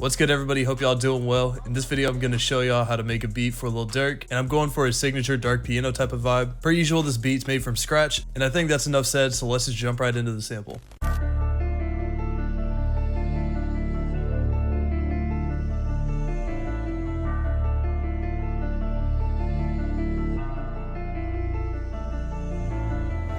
What's good, everybody? Hope y'all doing well. In this video, I'm going to show y'all how to make a beat for Lil Durk, and I'm going for a signature dark piano type of vibe. Per usual, this beat's made from scratch, and I think that's enough said, so let's just jump right into the sample.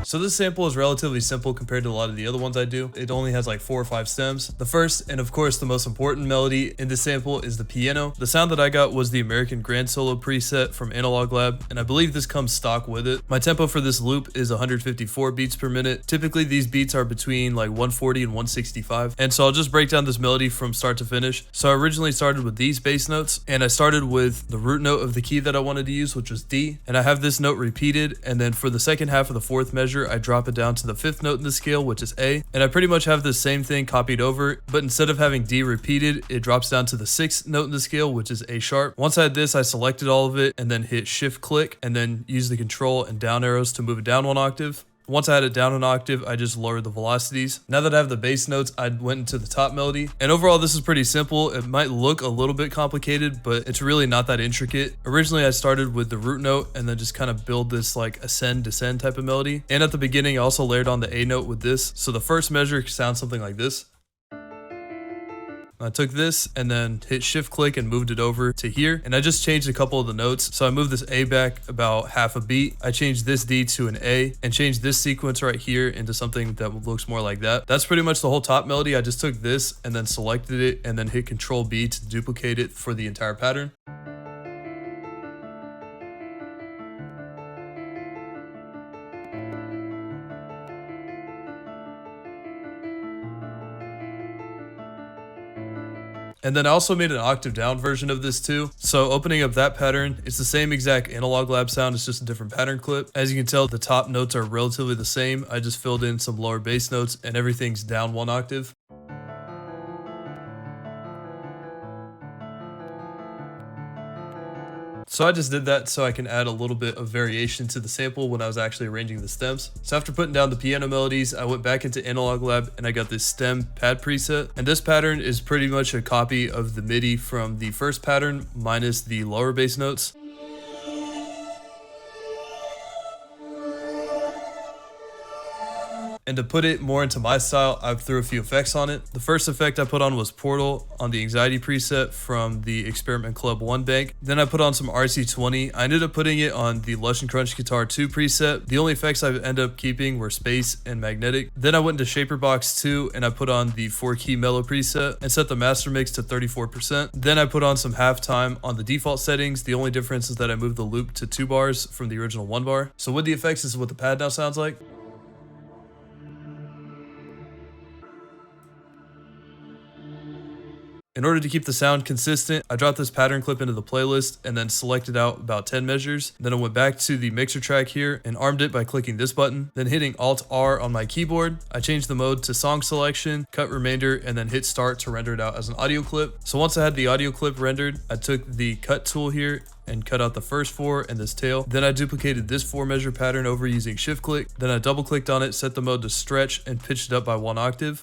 So this sample is relatively simple compared to a lot of the other ones I do. It only has like 4 or 5 stems. The first, and of course the most important melody in this sample, is the piano. The sound that I got was the American Grand Solo preset from Analog Lab, and I believe this comes stock with it. My tempo for this loop is 154 beats per minute. Typically these beats are between like 140 and 165. And so I'll just break down this melody from start to finish. So I originally started with these bass notes, and I started with the root note of the key that I wanted to use, which was D. And I have this note repeated, and then for the second half of the 4th measure, I drop it down to the 5th note in the scale, which is A, and I pretty much have the same thing copied over, but instead of having D repeated, it drops down to the 6th note in the scale, which is A sharp. Once I had this, I selected all of it and then hit shift click and then use the control and down arrows to move it down 1 octave. Once I had it down an octave, I just lowered the velocities. Now that I have the bass notes, I went into the top melody. And overall, this is pretty simple. It might look a little bit complicated, but it's really not that intricate. Originally, I started with the root note and then just kind of build this like ascend, descend type of melody. And at the beginning, I also layered on the A note with this. So the first measure sounds something like this. I took this and then hit shift click and moved it over to here, and I just changed a couple of the notes. So I moved this A back about half a beat. I changed this D to an A and changed this sequence right here into something that looks more like that. That's pretty much the whole top melody. I just took this and then selected it and then hit Control B to duplicate it for the entire pattern. And then I also made an octave down version of this too. So opening up that pattern, it's the same exact Analog Lab sound, it's just a different pattern clip. As you can tell, the top notes are relatively the same. I just filled in some lower bass notes and everything's down 1 octave. So I just did that so I can add a little bit of variation to the sample when I was actually arranging the stems. So after putting down the piano melodies, I went back into Analog Lab and I got this stem pad preset. And this pattern is pretty much a copy of the MIDI from the first pattern minus the lower bass notes. And to put it more into my style, I threw a few effects on it. The first effect I put on was Portal on the Anxiety preset from the Experiment Club 1 bank. Then I put on some RC20. I ended up putting it on the Lush and Crunch Guitar 2 preset. The only effects I ended up keeping were Space and Magnetic. Then I went into Shaper Box 2 and I put on the 4-key mellow preset and set the master mix to 34%. Then I put on some halftime on the default settings. The only difference is that I moved the loop to 2 bars from the original 1 bar. So with the effects, this is what the pad now sounds like. In order to keep the sound consistent, I dropped this pattern clip into the playlist and then selected out about 10 measures. Then I went back to the mixer track here and armed it by clicking this button, then hitting Alt-R on my keyboard. I changed the mode to song selection, cut remainder, and then hit start to render it out as an audio clip. So once I had the audio clip rendered, I took the cut tool here and cut out the first 4 and this tail. Then I duplicated this 4 measure pattern over using shift click. Then I double clicked on it, set the mode to stretch, and pitched it up by 1 octave.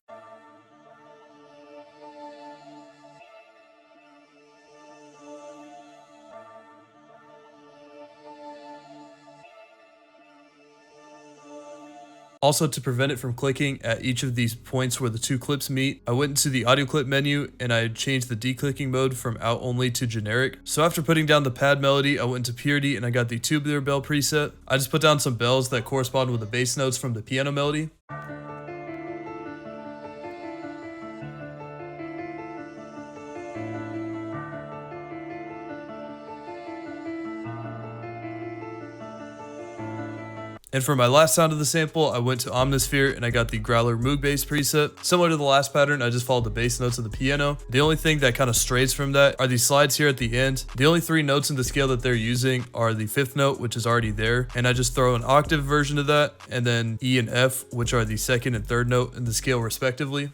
Also, to prevent it from clicking at each of these points where the 2 clips meet, I went into the audio clip menu and I changed the declicking mode from out only to generic. So after putting down the pad melody, I went into Purity and I got the Tubular Bell preset. I just put down some bells that correspond with the bass notes from the piano melody. And for my last sound of the sample, I went to Omnisphere and I got the Growler Moog bass preset. Similar to the last pattern, I just followed the bass notes of the piano. The only thing that kind of strays from that are these slides here at the end. The only 3 notes in the scale that they're using are the 5th note, which is already there, and I just throw an octave version of that, and then E and F, which are the 2nd and 3rd note in the scale respectively.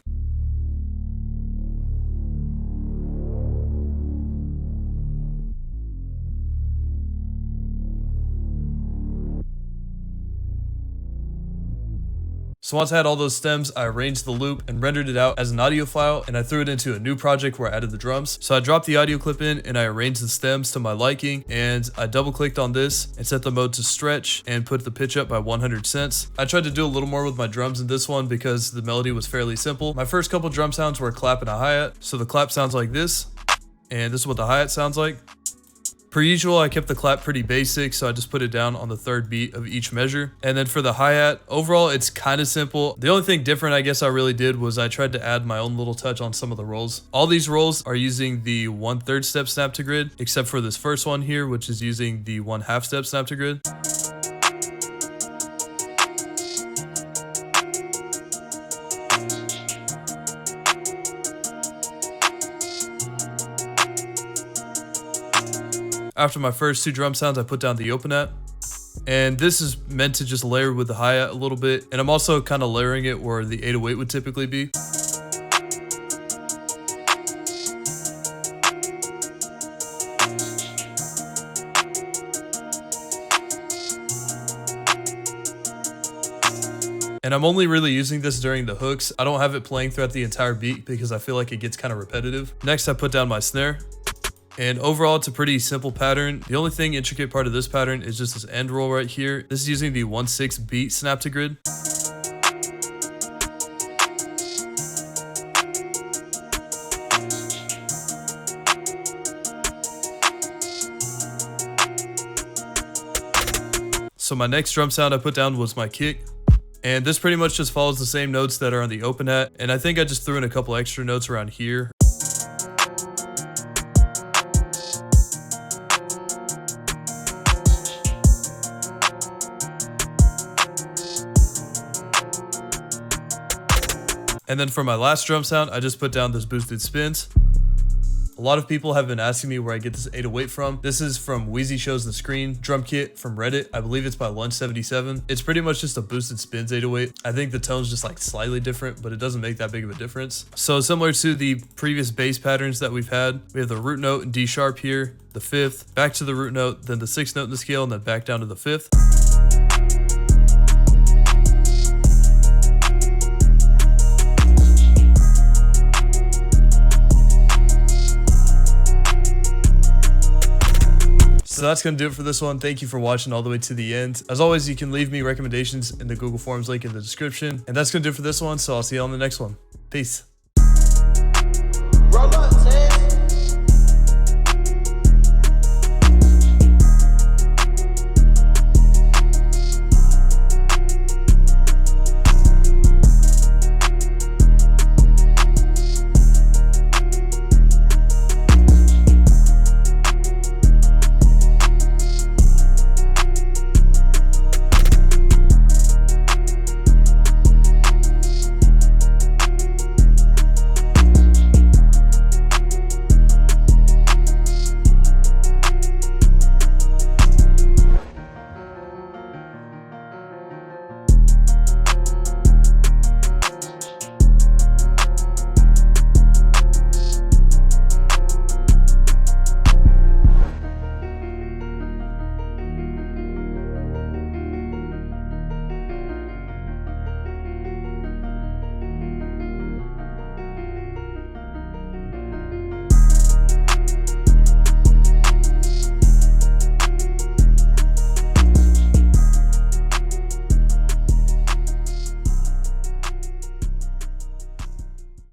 So once I had all those stems, I arranged the loop and rendered it out as an audio file, and I threw it into a new project where I added the drums. So I dropped the audio clip in and I arranged the stems to my liking, and I double clicked on this and set the mode to stretch and put the pitch up by 100 cents. I tried to do a little more with my drums in this one because the melody was fairly simple. My first couple drum sounds were a clap and a hi-hat. So the clap sounds like this, and this is what the hi-hat sounds like. Per usual, I kept the clap pretty basic, so I just put it down on the third beat of each measure. And then for the hi-hat, overall, it's kind of simple. The only thing different I guess I really did was I tried to add my own little touch on some of the rolls. All these rolls are using the 1/3 step snap to grid, except for this first one here, which is using the 1/2 step snap to grid. After my first two drum sounds, I put down the open at. And this is meant to just layer with the hi-hat a little bit. And I'm also kind of layering it where the 808 would typically be. And I'm only really using this during the hooks. I don't have it playing throughout the entire beat because I feel like it gets kind of repetitive. Next, I put down my snare. And overall, it's a pretty simple pattern. The only intricate part of this pattern is just this end roll right here. This is using the 1/6 beat snap to grid. So my next drum sound I put down was my kick. And this pretty much just follows the same notes that are on the open hat. And I think I just threw in a couple extra notes around here. And then for my last drum sound, I just put down this boosted spins. A lot of people have been asking me where I get this 808 from. This is from Wheezy Shows the Screen drum kit from Reddit. I believe it's by Lunch77. It's pretty much just a boosted spins 808. I think the tone's just like slightly different, but it doesn't make that big of a difference. So similar to the previous bass patterns that we've had, we have the root note in D sharp here, the 5th, back to the root note, then the 6th note in the scale, and then back down to the 5th. So that's going to do it for this one. Thank you for watching all the way to the end. As always, you can leave me recommendations in the Google Forms link in the description. And that's going to do it for this one. So I'll see you on the next one. Peace.